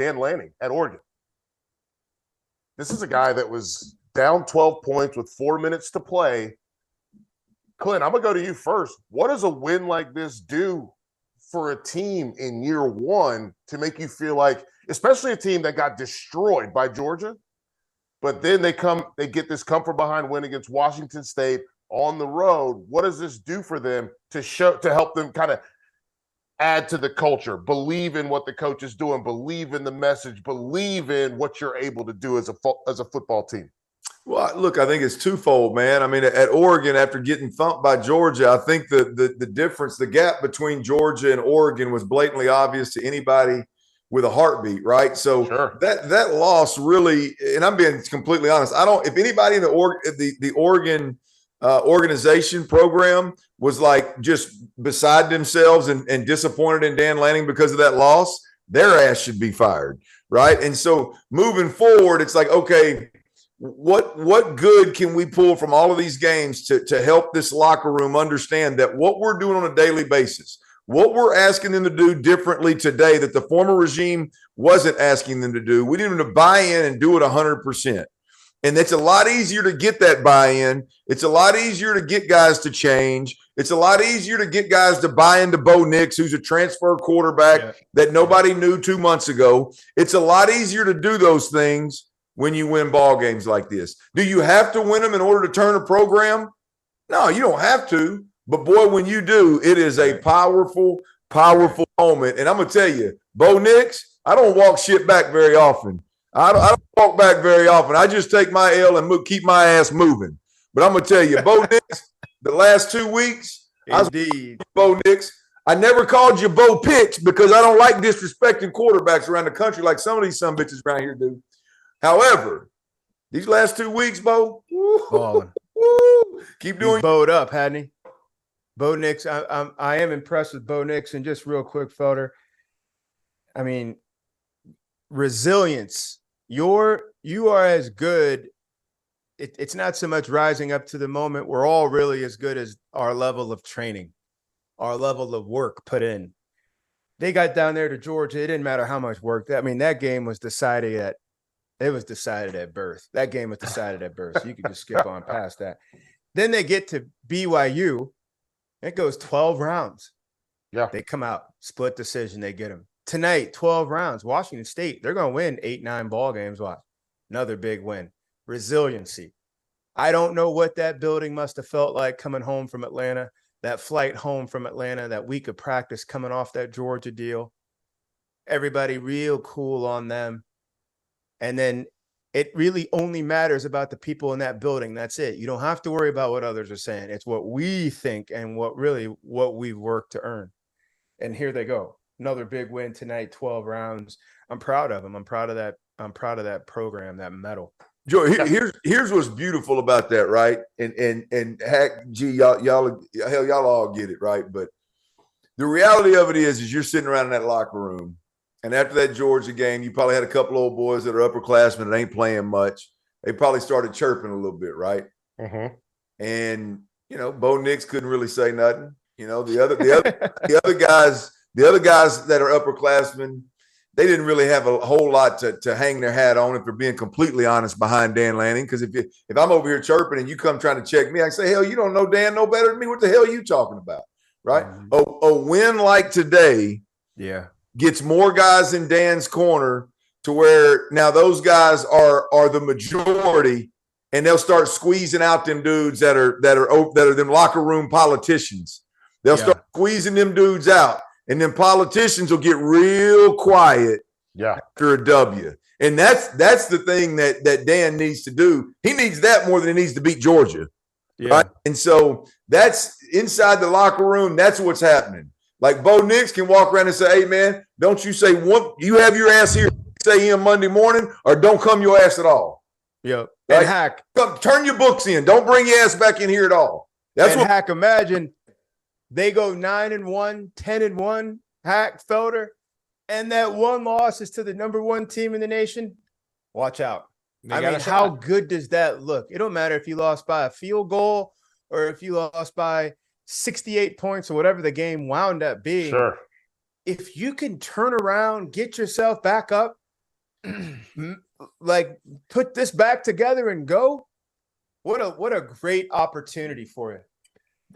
Dan Lanning at Oregon. This is a guy that was down 12 points with 4 minutes to play. Clint, I'm going to go to you first. What does a win like this do for a team in year one to make you feel like, especially a team that got destroyed by Georgia, but then they get this comfort behind win against Washington State on the road? What does this do for them to help them kind of add to the culture, believe in what the coach is doing, believe in the message, believe in what you're able to do as a football team? Well, look, I think it's twofold, man. I mean, at Oregon, after getting thumped by Georgia, I think the difference, the gap between Georgia and Oregon was blatantly obvious to anybody with a heartbeat, right? So sure. that loss really, and I'm being completely honest, if anybody in the Oregon organization program was like just beside themselves and disappointed in Dan Lanning because of that loss, their ass should be fired, right? And so moving forward, it's like, okay, what good can we pull from all of these games to help this locker room understand that what we're doing on a daily basis, what we're asking them to do differently today that the former regime wasn't asking them to do, we need them to buy in and do it 100%. And it's a lot easier to get that buy-in. It's a lot easier to get guys to change. It's a lot easier to get guys to buy into Bo Nix, who's a transfer quarterback that nobody knew 2 months ago. It's a lot easier to do those things when you win ball games like this. Do you have to win them in order to turn a program? No, you don't have to. But, boy, when you do, it is a powerful, powerful moment. And I'm going to tell you, Bo Nix, I don't walk shit back very often. I don't walk back very often. I just take my L and keep my ass moving. But I'm going to tell you, Bo Nix, the last 2 weeks, indeed, Bo Nix, I never called you Bo Pitch because I don't like disrespecting quarterbacks around the country like some of these some bitches around here do. However, these last 2 weeks, Bo, keep doing. He's bowed up, hadn't he? Bo Nix, I am impressed with Bo Nix. And just real quick, Felder, I mean, resilience. You are as good. It's not so much rising up to the moment. We're all really as good as our level of training, our level of work put in. They got down there to Georgia. It didn't matter how much work. That game was decided at. It was decided at birth. That game was decided at birth. So you could just skip on past that. Then they get to BYU. It goes 12 rounds. Yeah. They come out, split decision. They get them. Tonight, 12 rounds. Washington State, they're going to win 8-9 ball games. Watch. Another big win. Resiliency. I don't know what that building must have felt like coming home from Atlanta, that flight home from Atlanta, that week of practice coming off that Georgia deal. Everybody real cool on them. And then it really only matters about the people in that building. That's it. You don't have to worry about what others are saying. It's what we think and what we've worked to earn. And here they go. Another big win tonight, 12 rounds. I'm proud of them. I'm proud of that. I'm proud of that program, that medal. Joe, here's what's beautiful about that, right? And heck, gee, y'all all get it, right? But the reality of it is you're sitting around in that locker room. And after that Georgia game, you probably had a couple old boys that are upperclassmen that ain't playing much. They probably started chirping a little bit, right? Mm-hmm. And Bo Nix couldn't really say nothing. The other guys that are upperclassmen, they didn't really have a whole lot to hang their hat on, if they're being completely honest, behind Dan Lanning. Because if I'm over here chirping and you come trying to check me, I say, hell, you don't know Dan no better than me. What the hell are you talking about, right? Mm-hmm. A win like today, gets more guys in Dan's corner to where now those guys are the majority, and they'll start squeezing out them dudes that are them locker room politicians. They'll start squeezing them dudes out, and then politicians will get real quiet after a W. And that's the thing that Dan needs to do. He needs that more than he needs to beat Georgia. Yeah. Right? And so that's inside the locker room. That's what's happening. Like Bo Nix can walk around and say, hey, man, don't you say one, you have your ass here, say in Monday morning, or don't come your ass at all. Yep. Right? And Hack. Turn your books in. Don't bring your ass back in here at all. That's what Hack, imagine they go 9-1, 10-1, Hack, Felder, and that one loss is to the number one team in the nation. Watch out. I mean, how good does that look? It don't matter if you lost by a field goal or if you lost by 68 points or whatever the game wound up being. Sure. If you can turn around, get yourself back up, like put this back together and go. What a great opportunity for you.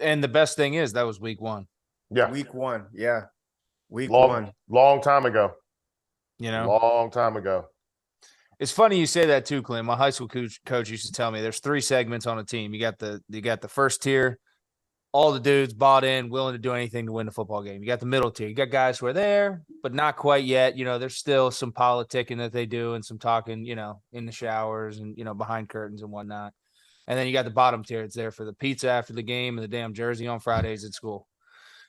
And the best thing is that was week 1. Yeah. Week 1. Yeah. Week long, 1. Long time ago. You know, long time ago. It's funny you say that too, Clint. My high school coach used to tell me there's 3 segments on a team. You got the first tier, all the dudes bought in, willing to do anything to win the football game. You got the middle tier. You got guys who are there, but not quite yet. You know, there's still some politicking that they do and some talking, you know, in the showers and, you know, behind curtains and whatnot. And then you got the bottom tier. It's there for the pizza after the game and the damn jersey on Fridays at school.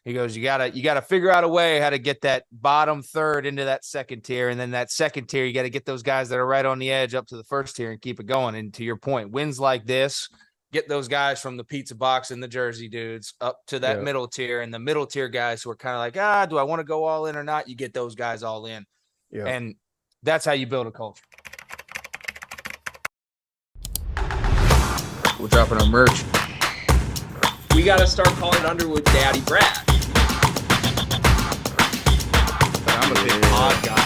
He goes, you gotta figure out a way how to get that bottom third into that second tier. And then that second tier, you got to get those guys that are right on the edge up to the first tier and keep it going. And to your point, wins like this, get those guys from the pizza box and the jersey dudes up to that middle tier, and the middle tier guys who are kind of like, do I want to go all in or not? You get those guys all in. Yeah. And that's how you build a culture. We're dropping our merch. We got to start calling Underwood Daddy Brad. But I'm a big pod guy.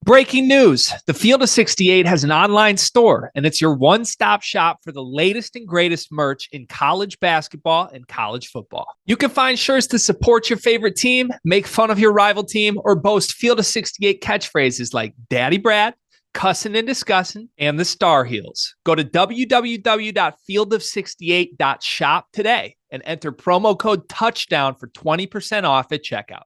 Breaking news. The Field of 68 has an online store, and it's your one-stop shop for the latest and greatest merch in college basketball and college football. You can find shirts to support your favorite team, make fun of your rival team, or boast Field of 68 catchphrases like Daddy Brad, Cussin' and Discussin', and the Star Heels. Go to www.fieldof68.shop today and enter promo code TOUCHDOWN for 20% off at checkout.